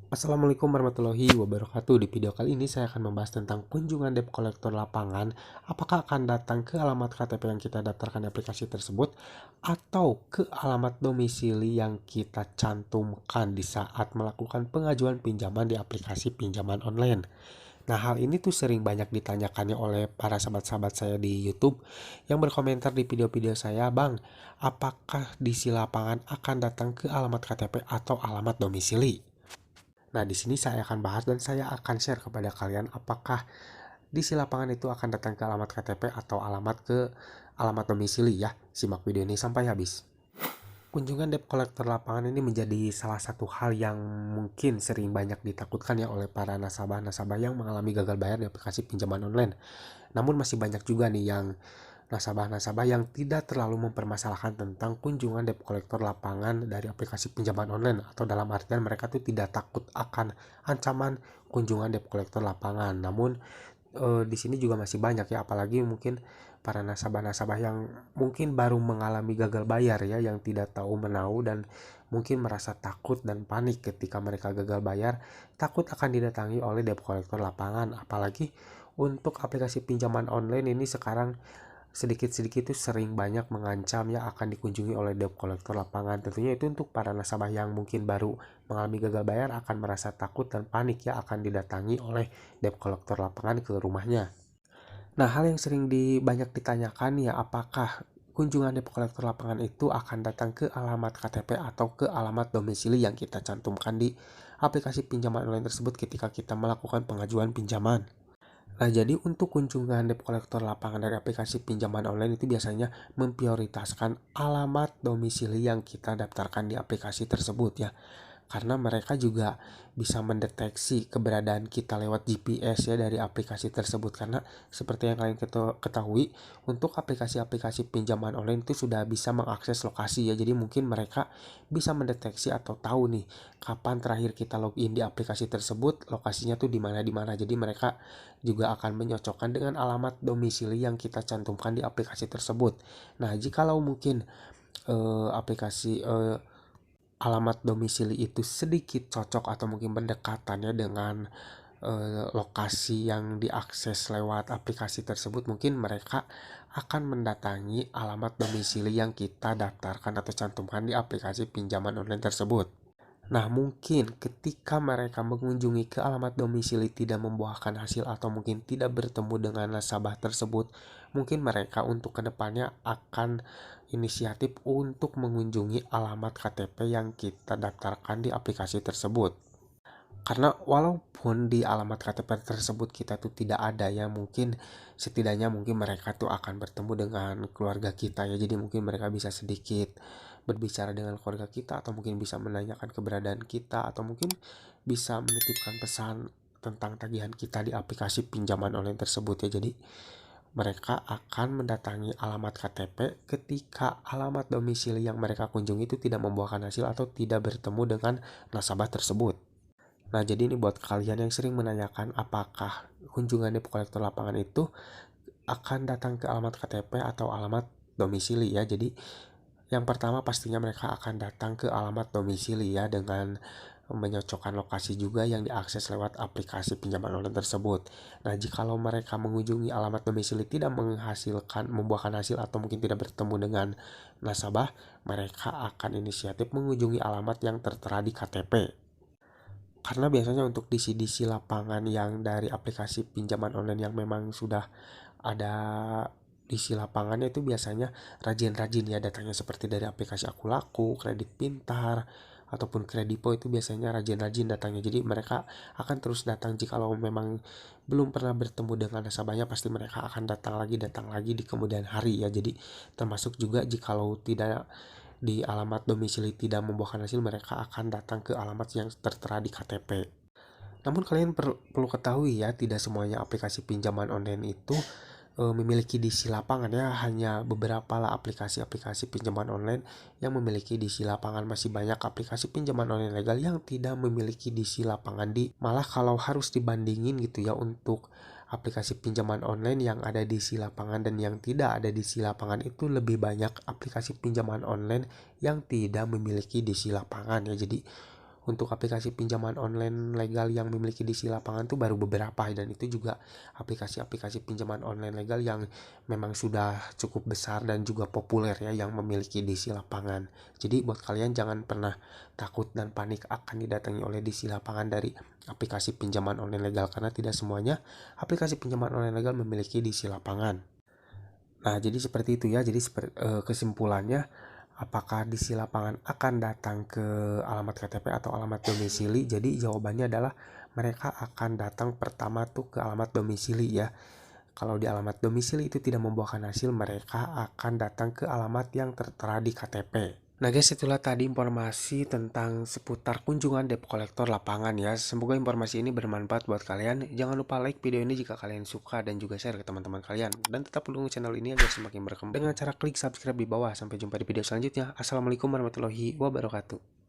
Assalamualaikum warahmatullahi wabarakatuh. Di video kali ini saya akan membahas tentang kunjungan debt collector lapangan. Apakah akan datang ke alamat KTP yang kita daftarkan di aplikasi tersebut atau ke alamat domisili yang kita cantumkan di saat melakukan pengajuan pinjaman di aplikasi pinjaman online. Nah, hal ini tuh sering banyak ditanyakannya oleh para sahabat-sahabat saya di YouTube yang berkomentar di video-video saya, "Bang, apakah di si lapangan akan datang ke alamat KTP atau alamat domisili?" Nah, di sini saya akan bahas dan saya akan share kepada kalian apakah di si lapangan itu akan datang ke alamat KTP atau alamat domisili ya. Simak video ini sampai habis. Kunjungan debt collector lapangan ini menjadi salah satu hal yang mungkin sering banyak ditakutkan ya oleh para nasabah-nasabah yang mengalami gagal bayar di aplikasi pinjaman online. Namun masih banyak juga nih yang nasabah-nasabah yang tidak terlalu mempermasalahkan tentang kunjungan debt collector lapangan dari aplikasi pinjaman online, atau dalam artian mereka tuh tidak takut akan ancaman kunjungan debt collector lapangan. Namun di sini juga masih banyak ya, apalagi mungkin para nasabah-nasabah yang mungkin baru mengalami gagal bayar ya, yang tidak tahu menahu dan mungkin merasa takut dan panik ketika mereka gagal bayar, takut akan didatangi oleh debt collector lapangan. Apalagi untuk aplikasi pinjaman online ini sekarang sedikit-sedikit itu sering banyak mengancam ya akan dikunjungi oleh debt collector lapangan. Tentunya itu untuk para nasabah yang mungkin baru mengalami gagal bayar akan merasa takut dan panik ya akan didatangi oleh debt collector lapangan ke rumahnya. Nah, hal yang sering banyak ditanyakan ya, apakah kunjungan debt collector lapangan itu akan datang ke alamat KTP atau ke alamat domisili yang kita cantumkan di aplikasi pinjaman online tersebut ketika kita melakukan pengajuan pinjaman. Nah, jadi untuk kunjungan debt collector lapangan dari aplikasi pinjaman online itu biasanya memprioritaskan alamat domisili yang kita daftarkan di aplikasi tersebut ya. Karena mereka juga bisa mendeteksi keberadaan kita lewat GPS ya dari aplikasi tersebut. Karena seperti yang kalian ketahui, untuk aplikasi-aplikasi pinjaman online itu sudah bisa mengakses lokasi ya. Jadi mungkin mereka bisa mendeteksi atau tahu nih kapan terakhir kita login di aplikasi tersebut, lokasinya tuh di mana. Jadi mereka juga akan menyocokkan dengan alamat domisili yang kita cantumkan di aplikasi tersebut. Nah, jikalau mungkin aplikasi alamat domisili itu sedikit cocok atau mungkin berdekatannya dengan lokasi yang diakses lewat aplikasi tersebut, mungkin mereka akan mendatangi alamat domisili yang kita daftarkan atau cantumkan di aplikasi pinjaman online tersebut. Nah, mungkin ketika mereka mengunjungi ke alamat domisili tidak membuahkan hasil atau mungkin tidak bertemu dengan nasabah tersebut, mungkin mereka untuk kedepannya akan inisiatif untuk mengunjungi alamat KTP yang kita daftarkan di aplikasi tersebut. Karena walaupun di alamat KTP tersebut kita tuh tidak ada ya, mungkin setidaknya mungkin mereka tuh akan bertemu dengan keluarga kita ya. Jadi mungkin mereka bisa sedikit berbicara dengan keluarga kita, atau mungkin bisa menanyakan keberadaan kita, atau mungkin bisa menitipkan pesan tentang tagihan kita di aplikasi pinjaman online tersebut ya. Jadi mereka akan mendatangi alamat KTP ketika alamat domisili yang mereka kunjungi itu tidak membuahkan hasil atau tidak bertemu dengan nasabah tersebut. Nah, jadi ini buat kalian yang sering menanyakan apakah kunjungan debt collector lapangan itu akan datang ke alamat KTP atau alamat domisili ya. Jadi yang pertama pastinya mereka akan datang ke alamat domisili ya, dengan menyocokkan lokasi juga yang diakses lewat aplikasi pinjaman online tersebut. Nah, jikalau mereka mengunjungi alamat domisili tidak membuahkan hasil atau mungkin tidak bertemu dengan nasabah, mereka akan inisiatif mengunjungi alamat yang tertera di KTP. Karena biasanya untuk DC-DC lapangan yang dari aplikasi pinjaman online yang memang sudah ada DC lapangannya itu biasanya rajin-rajin ya datangnya, seperti dari aplikasi Aku Laku, Kredit Pintar, ataupun Kredipo itu biasanya rajin-rajin datangnya. Jadi mereka akan terus datang, jikalau memang belum pernah bertemu dengan nasabahnya pasti mereka akan datang lagi di kemudian hari ya. Jadi termasuk juga jikalau tidak di alamat domisili tidak membuahkan hasil, mereka akan datang ke alamat yang tertera di KTP. Namun kalian perlu ketahui ya, tidak semuanya aplikasi pinjaman online itu memiliki DC lapangan ya. Hanya beberapa lah aplikasi-aplikasi pinjaman online yang memiliki DC lapangan. Masih banyak aplikasi pinjaman online legal yang tidak memiliki DC lapangan. Malah kalau harus dibandingin gitu ya, untuk aplikasi pinjaman online yang ada DC lapangan dan yang tidak ada DC lapangan, itu lebih banyak aplikasi pinjaman online yang tidak memiliki DC lapangan ya. Jadi untuk aplikasi pinjaman online legal yang memiliki DC lapangan tuh baru beberapa, dan itu juga aplikasi-aplikasi pinjaman online legal yang memang sudah cukup besar dan juga populer ya, yang memiliki DC lapangan. Jadi buat kalian jangan pernah takut dan panik akan didatangi oleh DC lapangan dari aplikasi pinjaman online legal, karena tidak semuanya aplikasi pinjaman online legal memiliki DC lapangan. Nah, jadi seperti itu ya. Jadi kesimpulannya, apakah DC lapangan akan datang ke alamat KTP atau alamat domisili? Jadi jawabannya adalah mereka akan datang pertama tuh ke alamat domisili ya. Kalau di alamat domisili itu tidak membuahkan hasil, mereka akan datang ke alamat yang tertera di KTP. Nah guys, itulah tadi informasi tentang seputar kunjungan debt collector lapangan ya. Semoga informasi ini bermanfaat buat kalian. Jangan lupa like video ini jika kalian suka, dan juga share ke teman-teman kalian. Dan tetap dukung channel ini agar semakin berkembang dengan cara klik subscribe di bawah. Sampai jumpa di video selanjutnya. Assalamualaikum warahmatullahi wabarakatuh.